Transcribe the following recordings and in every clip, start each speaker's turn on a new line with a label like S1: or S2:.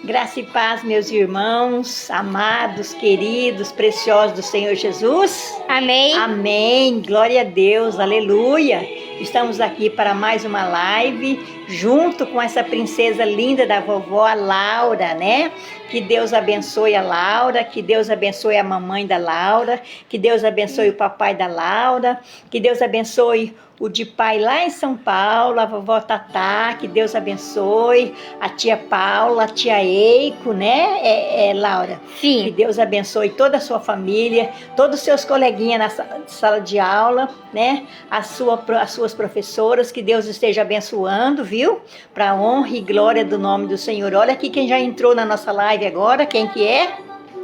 S1: Graça e paz, meus irmãos, amados, queridos, preciosos do Senhor Jesus.
S2: Amém.
S1: Amém. Glória a Deus. Aleluia. Estamos aqui para mais uma live, junto com essa princesa linda da vovó, a Laura, né? Que Deus abençoe a Laura, que Deus abençoe a mamãe da Laura, que Deus abençoe o papai da Laura, que Deus abençoe o de pai lá em São Paulo, a vovó Tatá, que Deus abençoe, a tia Paula, a tia Eico, né, Laura?
S2: Sim.
S1: Que Deus abençoe toda a sua família, todos os seus coleguinhas na sala de aula, né? As suas professoras, que Deus esteja abençoando, viu? Para a honra e glória do nome do Senhor. Olha aqui quem já entrou na nossa live agora, quem que é?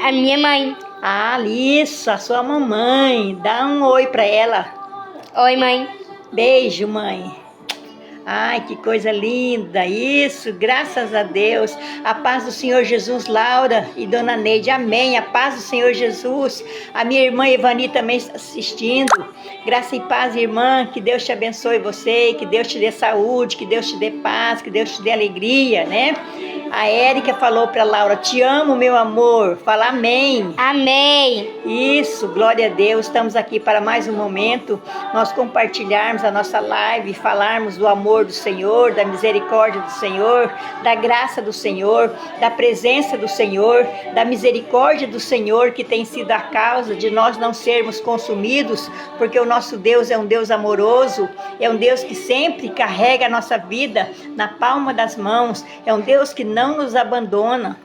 S2: A minha mãe.
S1: Ah, isso, a sua mamãe. Dá um oi para ela.
S2: Oi, mãe.
S1: Beijo, mãe. Ai, que coisa linda. Isso, graças a Deus. A paz do Senhor Jesus, Laura e Dona Neide. Amém. A paz do Senhor Jesus. A minha irmã Ivani também está assistindo. Graça e paz, irmã. Que Deus te abençoe você, que Deus te dê saúde, que Deus te dê paz, que Deus te dê alegria, né? A Érica falou para Laura, te amo, meu amor. Fala amém.
S2: Amém.
S1: Isso, glória a Deus. Estamos aqui para mais um momento, nós compartilharmos a nossa live, falarmos do amor do Senhor, da misericórdia do Senhor, da graça do Senhor, da presença do Senhor, da misericórdia do Senhor, que tem sido a causa de nós não sermos consumidos, porque o nosso Deus é um Deus amoroso, é um Deus que sempre carrega a nossa vida na palma das mãos, é um Deus que não nos abandona.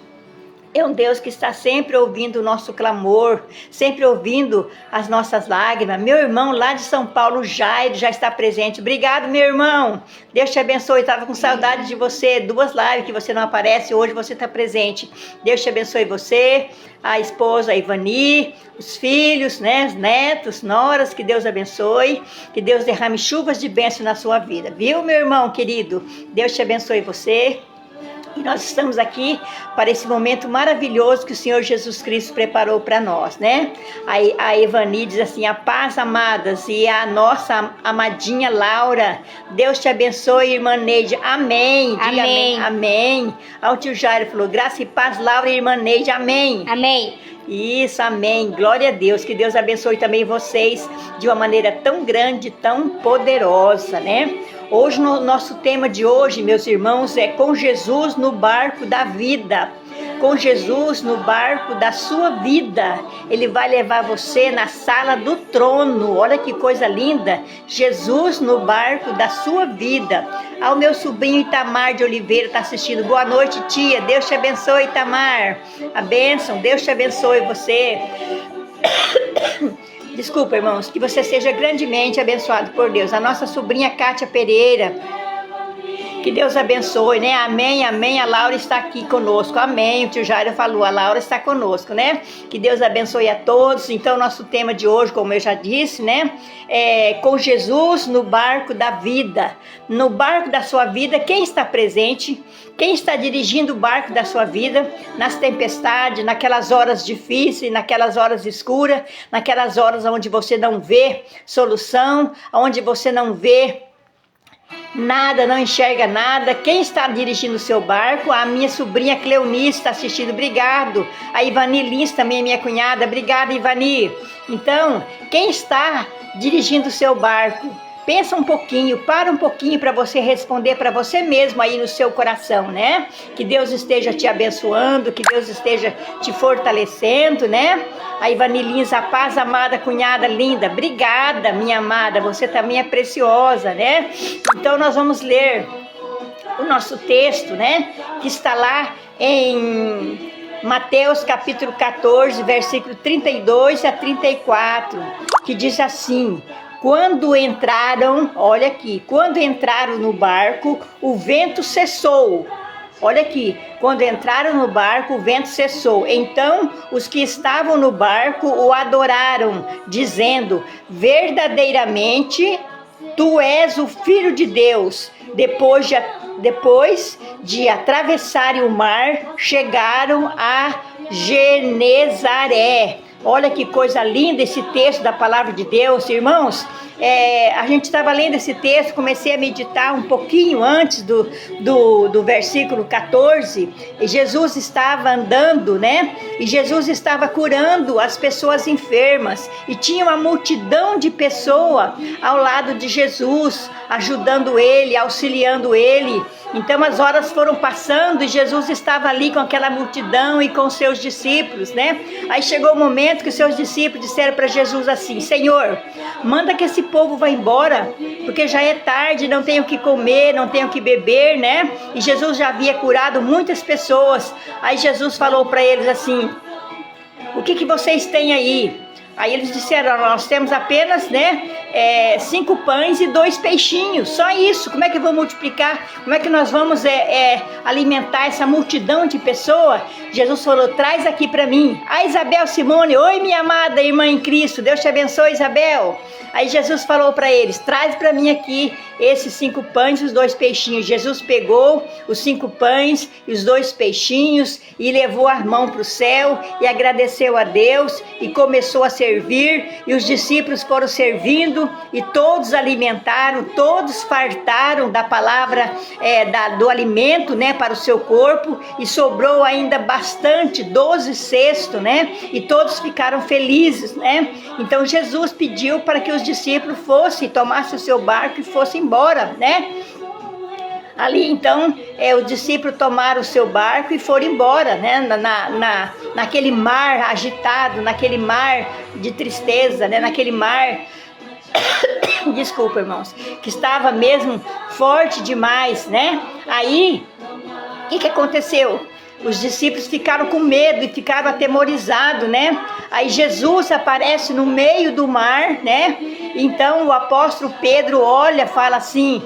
S1: É um Deus que está sempre ouvindo o nosso clamor, sempre ouvindo as nossas lágrimas. Meu irmão lá de São Paulo, Jairo, já está presente. Obrigado, meu irmão. Deus te abençoe. Estava com saudade de você. 2 lives que você não aparece, hoje você está presente. Deus te abençoe você, a esposa a Ivani, os filhos, né, os netos, noras, que Deus abençoe. Que Deus derrame chuvas de bênção na sua vida. Viu, meu irmão querido? Deus te abençoe você. E nós estamos aqui para esse momento maravilhoso que o Senhor Jesus Cristo preparou para nós, né? A Ivani diz assim, a paz, amadas, e a nossa amadinha Laura, Deus te abençoe, irmã Neide, amém. Diga
S2: Amém.
S1: amém. Amém. O tio Jairo falou, graça e paz, Laura e irmã Neide, amém.
S2: Amém.
S1: Isso, amém. Glória a Deus. Que Deus abençoe também vocês de uma maneira tão grande, tão poderosa, né? Hoje, no nosso tema de hoje, meus irmãos, é com Jesus no barco da vida. Com Jesus no barco da sua vida. Ele vai levar você na sala do trono. Olha que coisa linda. Jesus no barco da sua vida. Ao meu sobrinho Itamar de Oliveira está assistindo. Boa noite, tia. Deus te abençoe, Itamar. A bênção. Deus te abençoe você. Desculpa, irmãos, que você seja grandemente abençoado por Deus. A nossa sobrinha Kátia Pereira, que Deus abençoe, né? Amém, amém. A Laura está aqui conosco. Amém. O tio Jairo falou, a Laura está conosco, né? Que Deus abençoe a todos. Então, nosso tema de hoje, como eu já disse, né? É com Jesus no barco da vida. No barco da sua vida, quem está presente? Quem está dirigindo o barco da sua vida? Nas tempestades, naquelas horas difíceis, naquelas horas escuras, naquelas horas onde você não vê solução, onde você não vê nada, não enxerga nada. Quem está dirigindo o seu barco? A minha sobrinha Cleonice está assistindo, obrigado. A Ivani Lins também é minha cunhada, obrigada, Ivani. Então, quem está dirigindo o seu barco? Pensa um pouquinho, para um pouquinho para você responder para você mesmo aí no seu coração, né? Que Deus esteja te abençoando, que Deus esteja te fortalecendo, né? A Ivani Lins, a paz, amada cunhada linda, obrigada, minha amada, você também é preciosa, né? Então nós vamos ler o nosso texto, né? Que está lá em Mateus capítulo 14, versículo 32 a 34, que diz assim: quando entraram, olha aqui, quando entraram no barco, o vento cessou. Olha aqui, quando entraram no barco, o vento cessou. Então, os que estavam no barco o adoraram, dizendo, verdadeiramente, tu és o Filho de Deus. Depois de atravessarem o mar, chegaram a Genezaré. Olha que coisa linda esse texto da palavra de Deus, irmãos. A gente estava lendo esse texto, comecei a meditar um pouquinho antes do versículo 14, e Jesus estava andando, né? E Jesus estava curando as pessoas enfermas, e tinha uma multidão de pessoas ao lado de Jesus, ajudando ele, auxiliando ele. Então as horas foram passando e Jesus estava ali com aquela multidão e com seus discípulos, né? Aí chegou o momento que os seus discípulos disseram para Jesus assim: Senhor, manda que esse povo vá embora, porque já é tarde, não tenho o que comer, não tenho o que beber, né? E Jesus já havia curado muitas pessoas. Aí Jesus falou para eles assim: o que vocês têm aí? Aí eles disseram: nós temos apenas, né, 5 pães e 2 peixinhos, só isso. Como é que vamos multiplicar? Como é que nós vamos alimentar essa multidão de pessoas? Jesus falou: traz aqui para mim. A Isabel Simone: oi, minha amada irmã em Cristo, Deus te abençoe, Isabel. Aí Jesus falou para eles: traz para mim aqui esses 5 pães e os 2 peixinhos. Jesus pegou os 5 pães e os 2 peixinhos e levou a mão para o céu e agradeceu a Deus e começou a servir, e os discípulos foram servindo e todos alimentaram, todos fartaram da palavra, do alimento, né, para o seu corpo, e sobrou ainda bastante, 12 cestos, né, e todos ficaram felizes, né. Então Jesus pediu para que os discípulos fossem, tomassem o seu barco e fossem embora, né. Ali então os discípulos tomaram o seu barco e foram embora, né? Naquele mar agitado, naquele mar de tristeza, né? Naquele mar, desculpa, irmãos, que estava mesmo forte demais, né? Aí, o que aconteceu? Os discípulos ficaram com medo e ficaram atemorizados, né? Aí Jesus aparece no meio do mar, né? Então o apóstolo Pedro olha, fala assim,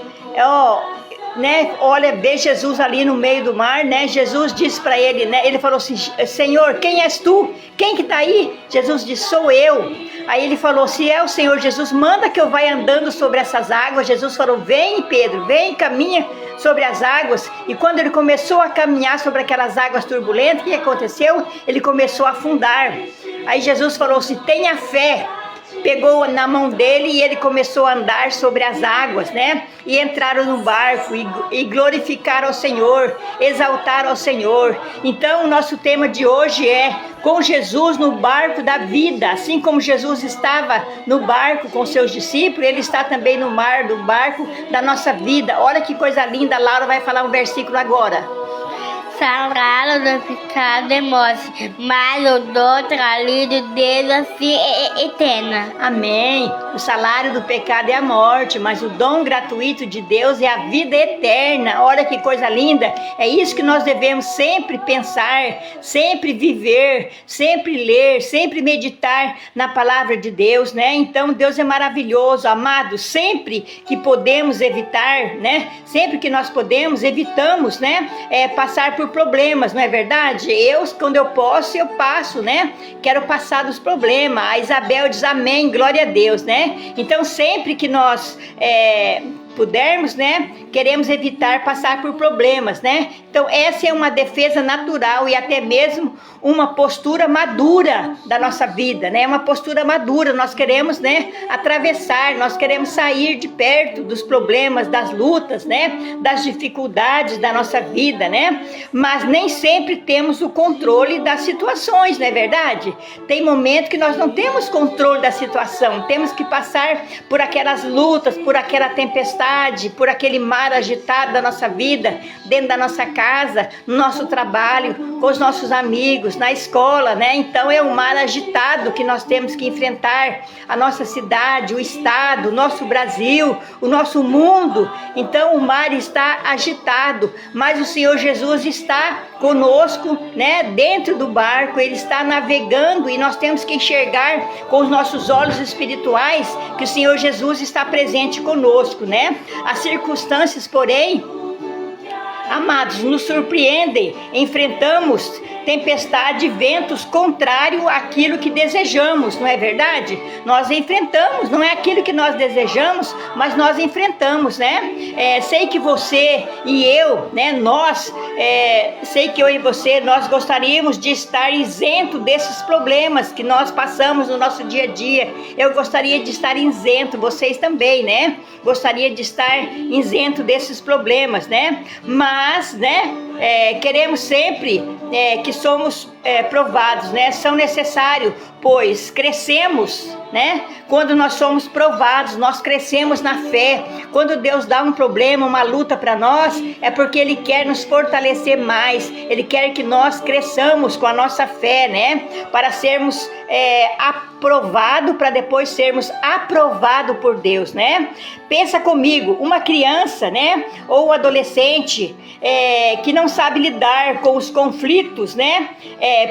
S1: né, olha, vê Jesus ali no meio do mar, né? Jesus disse para ele, né? Ele falou assim: Senhor, quem és tu? Quem que está aí? Jesus disse: sou eu. Aí ele falou: se é o Senhor Jesus, manda que eu vá andando sobre essas águas. Jesus falou: vem, Pedro, vem, caminha sobre as águas. E quando ele começou a caminhar sobre aquelas águas turbulentas, o que aconteceu? Ele começou a afundar. Aí Jesus falou assim: tenha fé. Pegou na mão dele e ele começou a andar sobre as águas, né? E entraram no barco e glorificaram ao Senhor, exaltaram ao Senhor. Então o nosso tema de hoje é: com Jesus no barco da vida. Assim como Jesus estava no barco com seus discípulos, ele está também no mar do barco da nossa vida. Olha que coisa linda, Laura vai falar um versículo agora.
S2: Salário do pecado é morte, mas o dom trazido de Deus assim é eterna.
S1: Amém. O salário do pecado é a morte, mas o dom gratuito de Deus é a vida eterna. Olha que coisa linda. É isso que nós devemos sempre pensar, sempre viver, sempre ler, sempre meditar na palavra de Deus, né? Então Deus é maravilhoso, amados. Sempre que podemos evitar, né? Sempre que nós podemos, evitamos, né? Passar por problemas, não é verdade? Quando eu posso, eu passo, né? Quero passar dos problemas. A Isabel diz amém, glória a Deus, né? Então sempre que nós pudermos, né, queremos evitar passar por problemas, né? Então essa é uma defesa natural e até mesmo uma postura madura da nossa vida, né? Uma postura madura. Nós queremos, né, atravessar, nós queremos sair de perto dos problemas, das lutas, né, das dificuldades da nossa vida, né? Mas nem sempre temos o controle das situações, não é verdade? Tem momentos que nós não temos controle da situação, temos que passar por aquelas lutas, por aquela tempestade, por aquele mar agitado da nossa vida, dentro da nossa casa, no nosso trabalho, com os nossos amigos, na escola, né? Então é um mar agitado que nós temos que enfrentar, a nossa cidade, o estado, o nosso Brasil, o nosso mundo. Então o mar está agitado, mas o Senhor Jesus está conosco, né? Dentro do barco, Ele está navegando e nós temos que enxergar com os nossos olhos espirituais que o Senhor Jesus está presente conosco, né? As circunstâncias, porém, amados, nos surpreendem, enfrentamos tempestade, ventos contrários àquilo que desejamos, não é verdade? Nós enfrentamos, não é aquilo que nós desejamos, mas nós enfrentamos, né? Sei que você e eu, né? Sei que eu e você, nós gostaríamos de estar isento desses problemas que nós passamos no nosso dia a dia. Eu gostaria de estar isento, vocês também, né? Gostaria de estar isento desses problemas, né? Mas, né? Queremos sempre que somos provados, né? São necessários, pois crescemos, né? Quando nós somos provados, nós crescemos na fé. Quando Deus dá um problema, uma luta para nós, é porque Ele quer nos fortalecer mais. Ele quer que nós cresçamos com a nossa fé, né? Para sermos aprovados, para depois sermos aprovados por Deus, né? Pensa comigo, uma criança, né? Ou um adolescente que não sabe lidar com os conflitos, né?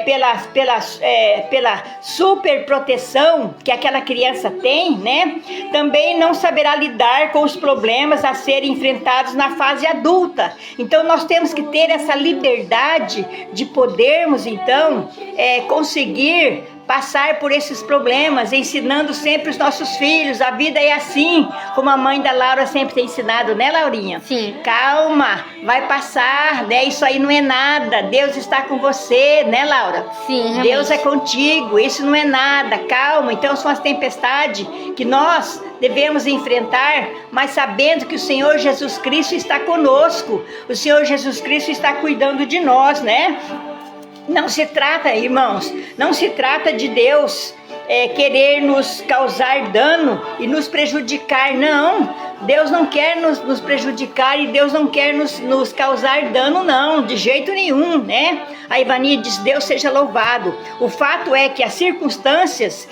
S1: Pela super proteção que aquela criança tem, né? Também não saberá lidar com os problemas a serem enfrentados na fase adulta. Então nós temos que ter essa liberdade de podermos então conseguir passar por esses problemas, ensinando sempre os nossos filhos. A vida é assim, como a mãe da Laura sempre tem ensinado, né, Laurinha?
S2: Sim.
S1: Calma, vai passar, né? Isso aí não é nada. Deus está com você, né, Laura?
S2: Sim, realmente.
S1: Deus é contigo, isso não é nada. Calma. Então são as tempestades que nós devemos enfrentar, mas sabendo que o Senhor Jesus Cristo está conosco. O Senhor Jesus Cristo está cuidando de nós, né? Não se trata, irmãos, não se trata de Deus querer nos causar dano e nos prejudicar, não. Deus não quer nos prejudicar e Deus não quer nos causar dano, não, de jeito nenhum, né? A Ivani diz, Deus seja louvado. O fato é que as circunstâncias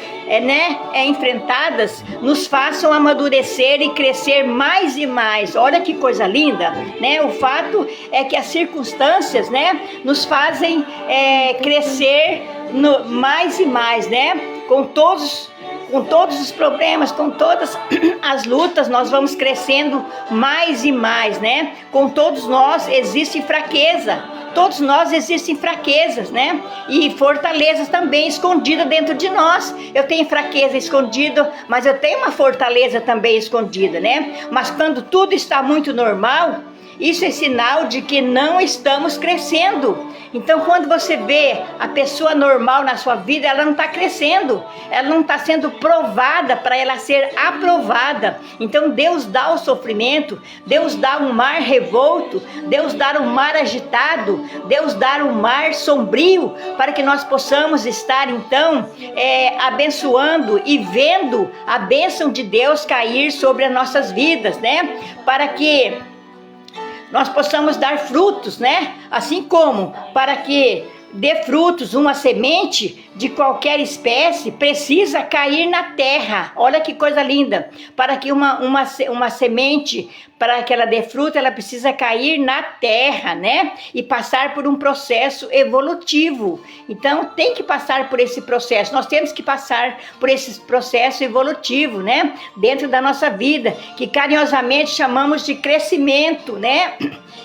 S1: enfrentadas nos façam amadurecer e crescer mais e mais. Olha que coisa linda, né? O fato é que as circunstâncias, né, nos fazem crescer mais e mais, né? Com todos os problemas, com todas as lutas, nós vamos crescendo mais e mais, né? Com todos nós existe fraqueza. Todos nós existem fraquezas, né? E fortalezas também escondidas dentro de nós. Eu tenho fraqueza escondida, mas eu tenho uma fortaleza também escondida, né? Mas quando tudo está muito normal, isso é sinal de que não estamos crescendo. Então, quando você vê a pessoa normal na sua vida, ela não está crescendo, ela não está sendo provada para ela ser aprovada. Então, Deus dá o sofrimento, Deus dá um mar revolto, Deus dá um mar agitado, Deus dá um mar sombrio, para que nós possamos estar, então, abençoando e vendo a bênção de Deus cair sobre as nossas vidas, né? Para que nós possamos dar frutos, né? Assim como para que dê frutos uma semente de qualquer espécie precisa cair na terra. Olha que coisa linda! Para que uma semente, para que ela dê fruto, ela precisa cair na terra, né? E passar por um processo evolutivo. Então tem que passar por esse processo. Nós temos que passar por esse processo evolutivo, né? Dentro da nossa vida, que carinhosamente chamamos de crescimento, né?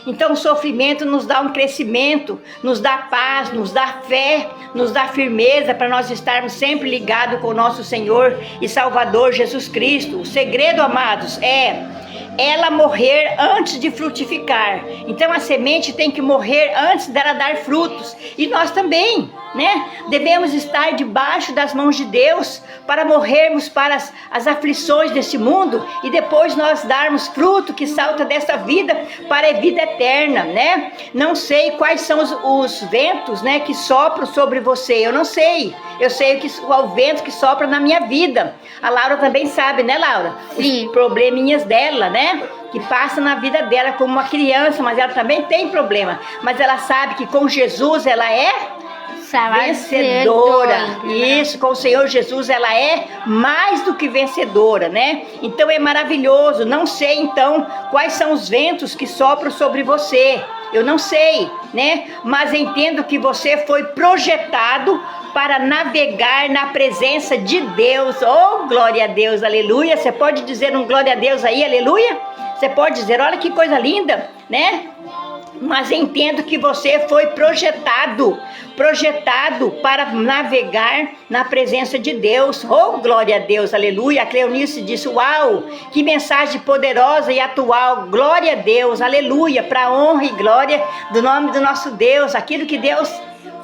S1: Então o sofrimento nos dá um crescimento, nos dá paz, nos dá fé, nos dá firmeza para nós estarmos sempre ligados com o nosso Senhor e Salvador Jesus Cristo. O segredo, amados, é ela morrer antes de frutificar. Então a semente tem que morrer antes dela dar frutos. E nós também, né? Devemos estar debaixo das mãos de Deus para morrermos para as aflições desse mundo e depois nós darmos fruto que salta dessa vida para a vida eterna, né? Não sei quais são os ventos, né, que sopram sobre você. Eu não sei. Eu sei qual o vento que sopra na minha vida. A Laura também sabe, né, Laura?
S2: Sim.
S1: Os probleminhas dela, né? Que passa na vida dela como uma criança, mas ela também tem problema. Mas ela sabe que com Jesus ela é vencedora. Isso, com o Senhor Jesus ela é mais do que vencedora, né? Então é maravilhoso. Não sei então quais são os ventos que sopram sobre você. Eu não sei, né? Mas entendo que você foi projetado para navegar na presença de Deus. Oh, glória a Deus, aleluia. Você pode dizer um glória a Deus aí, aleluia? Você pode dizer, olha que coisa linda, né? mas entendo que você foi projetado para navegar na presença de Deus. Oh, glória a Deus, aleluia. A Cleonice disse, uau, que mensagem poderosa e atual, glória a Deus, aleluia, para a honra e glória do nome do nosso Deus. Aquilo que Deus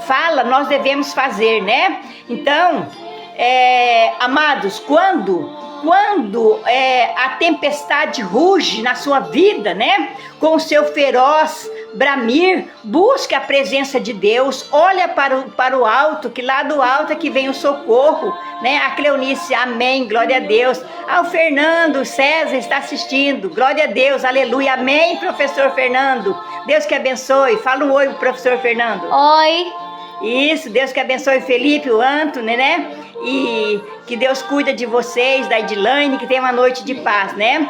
S1: fala, nós devemos fazer, né? Então, amados, quando a tempestade ruge na sua vida, né? Com o seu feroz bramir, busque a presença de Deus, olha para o alto, que lá do alto é que vem o socorro, né? A Cleonice, amém, glória a Deus. O Fernando, o César está assistindo, glória a Deus, aleluia, amém, professor Fernando. Deus que abençoe. Fala um oi pro professor Fernando.
S2: Oi.
S1: Isso, Deus que abençoe Felipe, o Antônio, né? E que Deus cuida de vocês, da Edilane, que tenha uma noite de paz, né?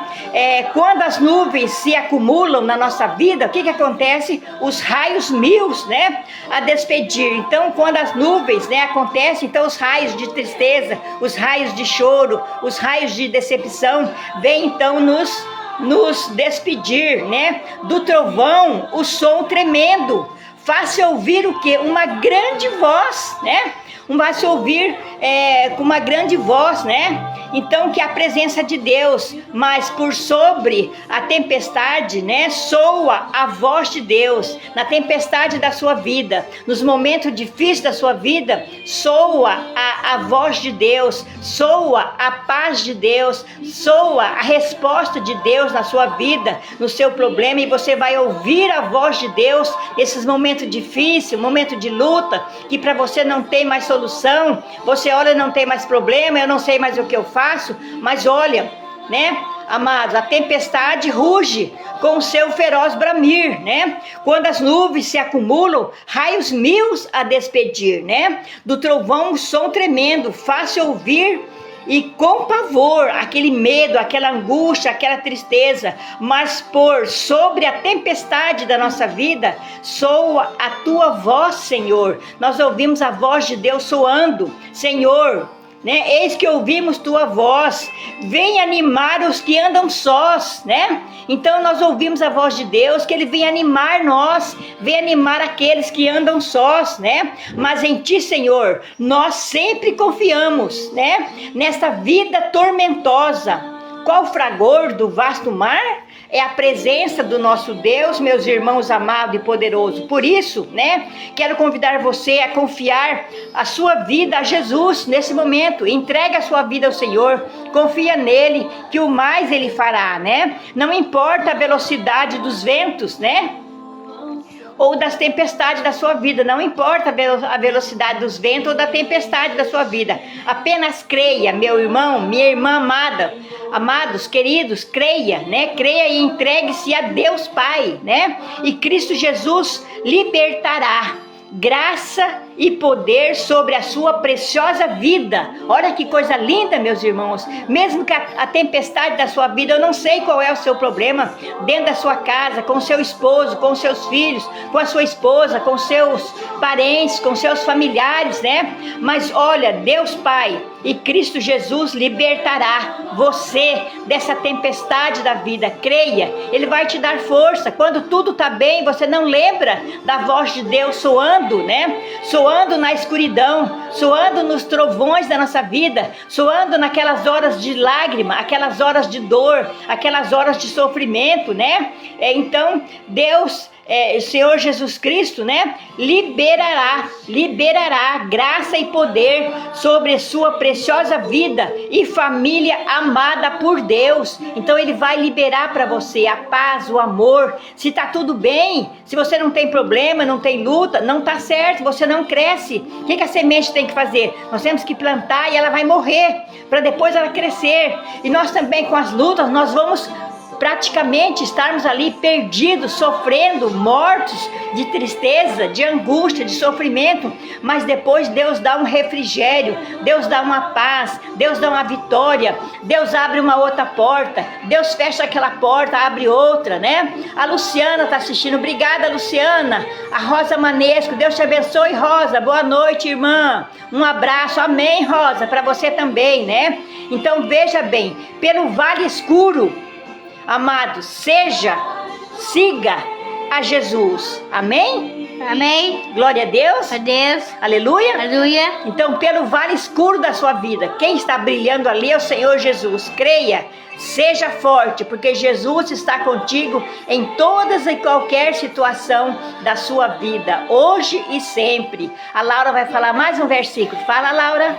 S1: Quando as nuvens se acumulam na nossa vida, o que acontece? Os raios mios, né? A despedir. Então, quando as nuvens, né, acontecem, então os raios de tristeza, os raios de choro, os raios de decepção, vêm então nos despedir, né? Do trovão, o som tremendo. Faz-se ouvir o quê? Uma grande voz, né? Vai-se ouvir com uma grande voz, né? Então, que a presença de Deus, mas por sobre a tempestade, né? Soa a voz de Deus. Na tempestade da sua vida, nos momentos difíceis da sua vida, soa a voz de Deus, soa a paz de Deus, soa a resposta de Deus na sua vida, no seu problema, e você vai ouvir a voz de Deus nesses momentos difíceis, momento de luta, que para você não tem mais solução, você olha, não tem mais problema, eu não sei mais o que eu faço, mas olha, né, amados, a tempestade ruge com o seu feroz bramir, né? Quando as nuvens se acumulam, raios mios a despedir, né? Do trovão, um som tremendo, faz-se ouvir e com pavor, aquele medo, aquela angústia, aquela tristeza, mas por sobre a tempestade da nossa vida, soa a tua voz, Senhor. Nós ouvimos a voz de Deus soando, Senhor, né? Eis que ouvimos tua voz, vem animar os que andam sós, né? Então nós ouvimos a voz de Deus, que Ele vem animar nós, vem animar aqueles que andam sós, né? Mas em Ti, Senhor, nós sempre confiamos, né? Nesta vida tormentosa, qual fragor do vasto mar? É a presença do nosso Deus, meus irmãos amados e poderosos. Por isso, né, quero convidar você a confiar a sua vida a Jesus nesse momento. Entregue a sua vida ao Senhor, confia nele, que o mais Ele fará, né? Não importa a velocidade dos ventos, né? Ou das tempestades da sua vida, não importa a velocidade dos ventos ou da tempestade da sua vida, apenas creia, meu irmão, minha irmã amada, amados, queridos, creia, né? Creia e entregue-se a Deus Pai, né? E Cristo Jesus libertará graça e poder sobre a sua preciosa vida. Olha que coisa linda, meus irmãos. Mesmo que a tempestade da sua vida, eu não sei qual é o seu problema, dentro da sua casa, com o seu esposo, com os seus filhos, com a sua esposa, com seus parentes, com seus familiares, né? Mas olha, Deus Pai e Cristo Jesus libertará você dessa tempestade da vida. Creia, Ele vai te dar força. Quando tudo está bem, você não lembra da voz de Deus soando, né? Soando na escuridão, soando nos trovões da nossa vida, soando naquelas horas de lágrima, aquelas horas de dor, aquelas horas de sofrimento, né? Então, Deus, Senhor Jesus Cristo, né? Liberará graça e poder sobre sua preciosa vida e família amada por Deus. Então Ele vai liberar para você a paz, o amor. Se tá tudo bem, se você não tem problema, não tem luta, não tá certo, você não cresce. O que a semente tem que fazer? Nós temos que plantar e ela vai morrer, para depois ela crescer. E nós também, com as lutas, nós vamos praticamente estarmos ali perdidos, sofrendo, mortos de tristeza, de angústia, de sofrimento, mas depois Deus dá um refrigério, Deus dá uma paz, Deus dá uma vitória, Deus abre uma outra porta, Deus fecha aquela porta, abre outra, né? A Luciana está assistindo, obrigada, Luciana. A Rosa Manesco, Deus te abençoe, Rosa, boa noite, irmã, um abraço, amém, Rosa, para você também, né? Então veja bem, pelo vale escuro, amados, siga a Jesus. Amém?
S2: Amém.
S1: Glória a Deus.
S2: A Deus.
S1: Aleluia.
S2: Aleluia.
S1: Então, pelo vale escuro da sua vida, quem está brilhando ali é o Senhor Jesus. Creia, seja forte, porque Jesus está contigo em todas e qualquer situação da sua vida, hoje e sempre. A Laura vai falar mais um versículo. Fala, Laura.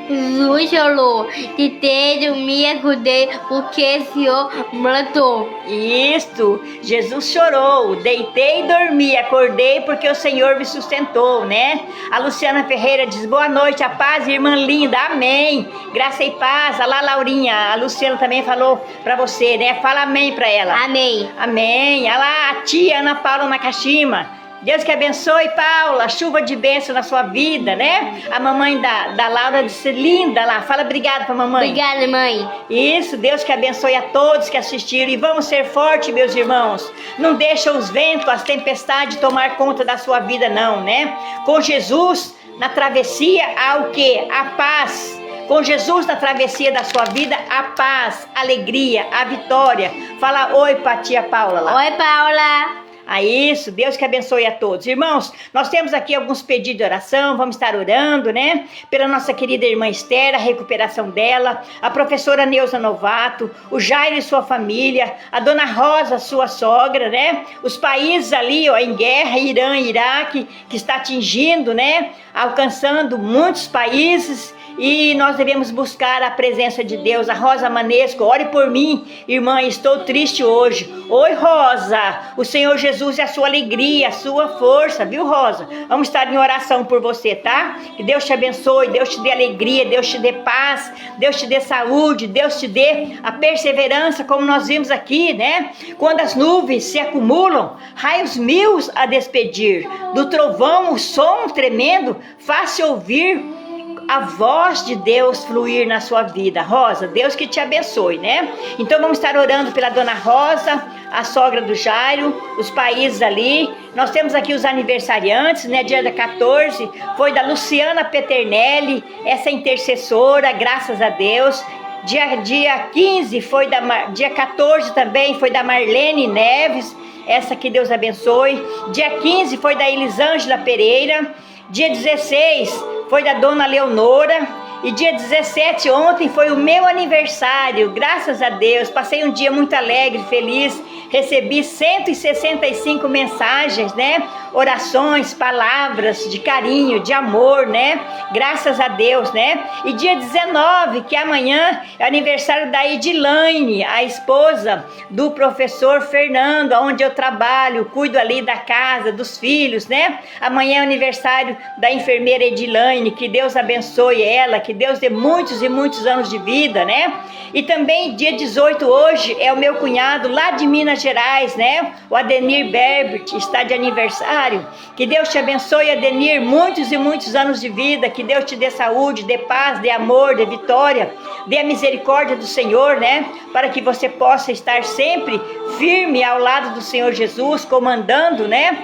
S2: Jesus chorou, eu me acordei porque o Senhor plantou.
S1: Isto, Jesus chorou, deitei e dormi, acordei porque o Senhor me sustentou, né? A Luciana Ferreira diz, boa noite, a paz, irmã linda, amém, graça e paz. Olha lá, Laurinha, a Luciana também falou pra você, né? Fala amém pra ela.
S2: Amém.
S1: Amém. Olha lá, a tia Ana Paula Nakashima. Deus que abençoe, Paula, chuva de bênção na sua vida, né? A mamãe da Laura disse, linda lá, fala obrigada pra mamãe.
S2: Obrigada, mãe.
S1: Isso, Deus que abençoe a todos que assistiram. E vamos ser fortes, meus irmãos. Não deixa os ventos, as tempestades tomar conta da sua vida, não, né? Com Jesus na travessia há o quê? A paz. Com Jesus na travessia da sua vida, a paz, a alegria, a vitória. Fala oi pra tia Paula lá.
S2: Oi, Paula.
S1: Isso, Deus que abençoe a todos. Irmãos, nós temos aqui alguns pedidos de oração, vamos estar orando, né? Pela nossa querida irmã Esther, a recuperação dela, a professora Neuza Novato, o Jairo e sua família, a dona Rosa, sua sogra, né? Os países ali, ó, em guerra, Irã e Iraque, que está atingindo, né? Alcançando muitos países. E nós devemos buscar a presença de Deus. A Rosa Manesco, ore por mim, irmã, estou triste hoje. Oi, Rosa, o Senhor Jesus é a sua alegria, a sua força, viu, Rosa? Vamos estar em oração por você, tá? Que Deus te abençoe, Deus te dê alegria, Deus te dê paz, Deus te dê saúde, Deus te dê a perseverança, como nós vimos aqui, né? Quando as nuvens se acumulam, raios mil a despedir, do trovão o som tremendo, faz-se ouvir a voz de Deus fluir na sua vida. Rosa, Deus que te abençoe, né? Então vamos estar orando pela dona Rosa, a sogra do Jairo, os países ali. Nós temos aqui os aniversariantes, né? Dia 14 foi da Luciana Peternelli, essa intercessora, graças a Deus. Dia 15 foi dia 14 também foi da Marlene Neves, essa que Deus abençoe. Dia 15 foi da Elisângela Pereira. Dia 16 foi da dona Leonora. E dia 17, ontem, foi o meu aniversário, graças a Deus. Passei um dia muito alegre, feliz. Recebi 165 mensagens, né? Orações, palavras de carinho, de amor, né? Graças a Deus, né? E dia 19, que amanhã é aniversário da Edilane, a esposa do professor Fernando, onde eu trabalho, cuido ali da casa, dos filhos, né? Amanhã é aniversário da enfermeira Edilane, que Deus abençoe ela, que Deus dê muitos e muitos anos de vida, né? E também dia 18 hoje é o meu cunhado lá de Minas Gerais, né? O Adenir Berbert está de aniversário. Que Deus te abençoe, Adenir, muitos e muitos anos de vida. Que Deus te dê saúde, dê paz, dê amor, dê vitória, dê a misericórdia do Senhor, né? Para que você possa estar sempre firme ao lado do Senhor Jesus, comandando, né?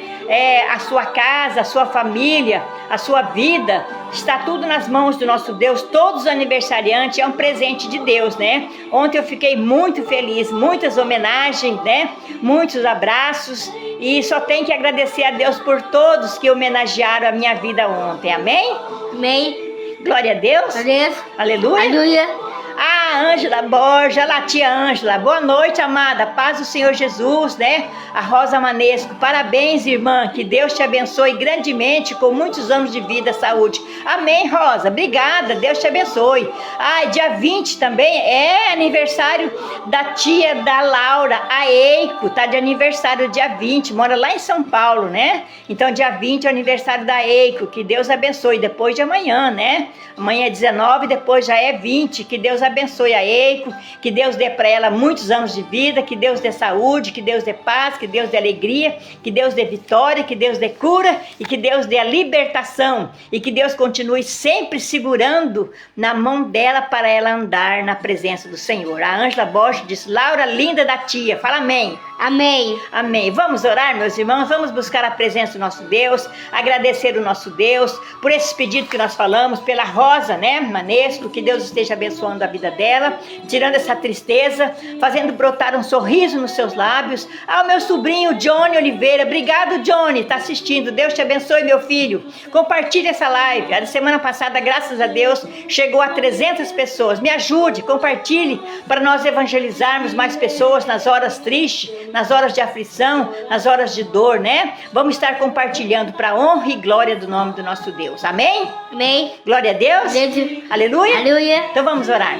S1: A sua casa, a sua família, a sua vida, está tudo nas mãos do nosso Deus. Todos os aniversariantes é um presente de Deus, né? Ontem eu fiquei muito feliz, muitas homenagens, né? Muitos abraços, e só tenho que agradecer a Deus por todos que homenagearam a minha vida ontem, amém?
S2: Amém.
S1: Glória a Deus.
S2: Deus.
S1: Aleluia.
S2: Aleluia.
S1: Ah, Ângela Borja, lá tia Ângela, boa noite, amada, paz do Senhor Jesus, né? A Rosa Manesco, parabéns, irmã, que Deus te abençoe grandemente, com muitos anos de vida, saúde. Amém, Rosa, obrigada, Deus te abençoe. Ah, dia 20 também é aniversário da tia da Laura, a Eiko, tá de aniversário dia 20, mora lá em São Paulo, né? Então dia 20 é o aniversário da Eiko, que Deus abençoe, depois de amanhã, né? Amanhã é 19, depois já é 20, que Deus abençoe a Eiko, que Deus dê para ela muitos anos de vida, que Deus dê saúde, que Deus dê paz, que Deus dê alegria, que Deus dê vitória, que Deus dê cura e que Deus dê a libertação e que Deus continue sempre segurando na mão dela para ela andar na presença do Senhor. A Ângela Bosch disse, Laura, linda da tia, fala amém.
S2: Amém.
S1: Amém. Vamos orar, meus irmãos, vamos buscar a presença do nosso Deus, agradecer o nosso Deus por esses pedidos que nós falamos, pela Rosa, né, Manesco, que Deus esteja abençoando a vida dela. dela, tirando essa tristeza, fazendo brotar um sorriso nos seus lábios. Ah, o meu sobrinho Johnny Oliveira, obrigado Johnny, tá assistindo, Deus te abençoe meu filho. Compartilhe essa live, a semana passada, graças a Deus, chegou a 300 pessoas. Me ajude, compartilhe para nós evangelizarmos mais pessoas nas horas tristes, nas horas de aflição, nas horas de dor, né? Vamos estar compartilhando para a honra e glória do nome do nosso Deus. Amém?
S2: Amém.
S1: Glória a Deus.
S2: Deus.
S1: Aleluia.
S2: Aleluia.
S1: Então vamos orar.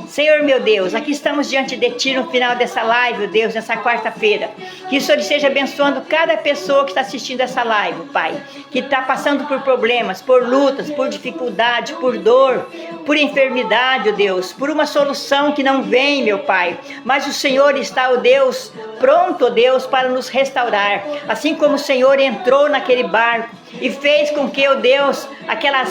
S1: Senhor meu Deus, aqui estamos diante de Ti no final dessa live, oh Deus, nessa quarta-feira. Que o Senhor esteja abençoando cada pessoa que está assistindo essa live, Pai. Que está passando por problemas, por lutas, por dificuldade, por dor, por enfermidade, oh Deus. Por uma solução que não vem, meu Pai. Mas o Senhor está, oh Deus, pronto, oh Deus, para nos restaurar. Assim como o Senhor entrou naquele barco e fez com que, oh Deus,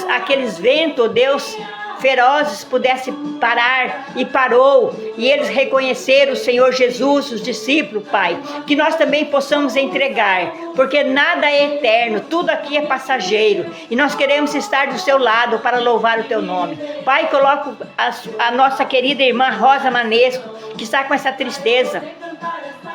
S1: aqueles ventos, oh Deus, ferozes pudesse parar e parou, e eles reconheceram o Senhor Jesus, os discípulos, Pai, que nós também possamos entregar, porque nada é eterno, tudo aqui é passageiro, e nós queremos estar do seu lado para louvar o teu nome. Pai, coloco a nossa querida irmã Rosa Manesco, que está com essa tristeza.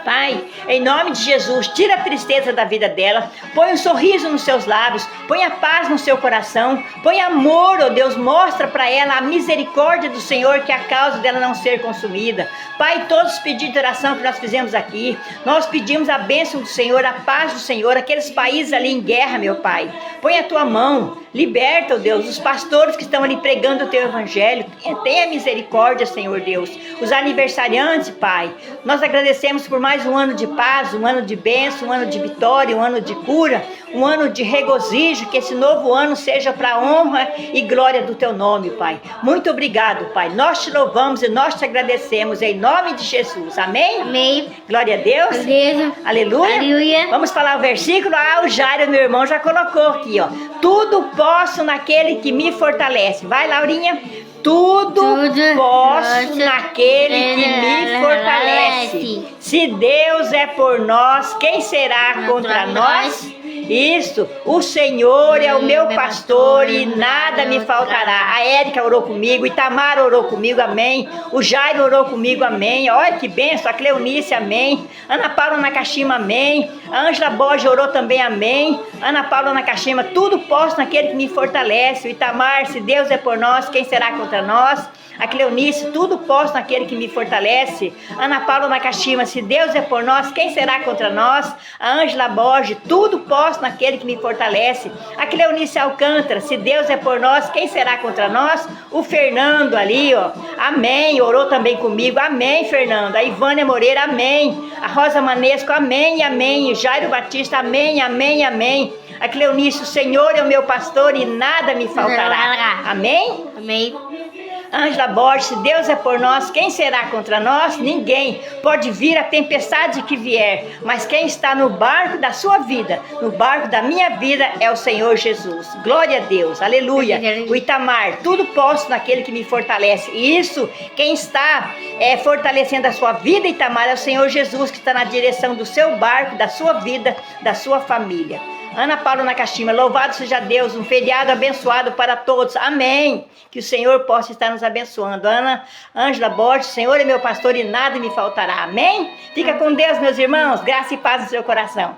S1: Pai, em nome de Jesus, tira a tristeza da vida dela, põe um sorriso nos seus lábios, põe a paz no seu coração, põe amor, ó Deus, mostra para ela a misericórdia do Senhor, que é a causa dela não ser consumida. Pai, todos os pedidos de oração que nós fizemos aqui, nós pedimos a bênção do Senhor, a paz do Senhor, aqueles países ali em guerra, meu Pai, põe a tua mão, liberta, ó Deus, os pastores que estão ali pregando o teu evangelho, tenha misericórdia, Senhor Deus, os aniversariantes, Pai, nós agradecemos por mais um ano de paz, um ano de bênção, um ano de vitória, um ano de cura, um ano de regozijo, que esse novo ano seja para a honra e glória do teu nome, Pai. Muito obrigado, Pai. Nós te louvamos e nós te agradecemos em nome de Jesus. Amém?
S2: Amém.
S1: Glória a Deus.
S2: Deus.
S1: Aleluia.
S2: Aleluia.
S1: Vamos falar o versículo. Ah, o Jairo, meu irmão, já colocou aqui, ó. Tudo posso naquele que me fortalece. Vai, Laurinha. Tudo posso naquele que me fortalece. Se Deus é por nós, quem será contra nós? Isso, o Senhor é o meu pastor e nada me faltará. A Érica orou comigo, Itamar orou comigo, amém. O Jairo orou comigo, amém. Olha que benção, a Cleonice, amém. Ana Paula Nakashima, amém. A Ângela Borges orou também, amém. Ana Paula Nakashima, tudo posso naquele que me fortalece. O Itamar, se Deus é por nós, quem será contra nós? A Cleonice, tudo posso naquele que me fortalece. Ana Paula Nakashima, se Deus é por nós, quem será contra nós? A Ângela Borges, tudo posso naquele que me fortalece. A Cleonice Alcântara, se Deus é por nós, quem será contra nós? O Fernando ali, ó, amém, orou também comigo, amém, Fernando. A Ivânia Moreira, amém. A Rosa Manesco, amém, amém. Jairo Batista, amém, amém, amém. A Cleonice, o Senhor é o meu pastor e nada me faltará. Amém?
S2: Amém.
S1: Ângela Borges, se Deus é por nós, quem será contra nós? Ninguém. Pode vir a tempestade que vier, mas quem está no barco da sua vida, no barco da minha vida, é o Senhor Jesus. Glória a Deus, aleluia. O Itamar, tudo posso naquele que me fortalece. E isso, quem está fortalecendo a sua vida, Itamar, é o Senhor Jesus, que está na direção do seu barco, da sua vida, da sua família. Ana Paula Nakashima, louvado seja Deus, um feriado abençoado para todos, amém, que o Senhor possa estar nos abençoando. Ângela Borges, o Senhor é meu pastor e nada me faltará, amém? Fica com Deus, meus irmãos, graça e paz no seu coração.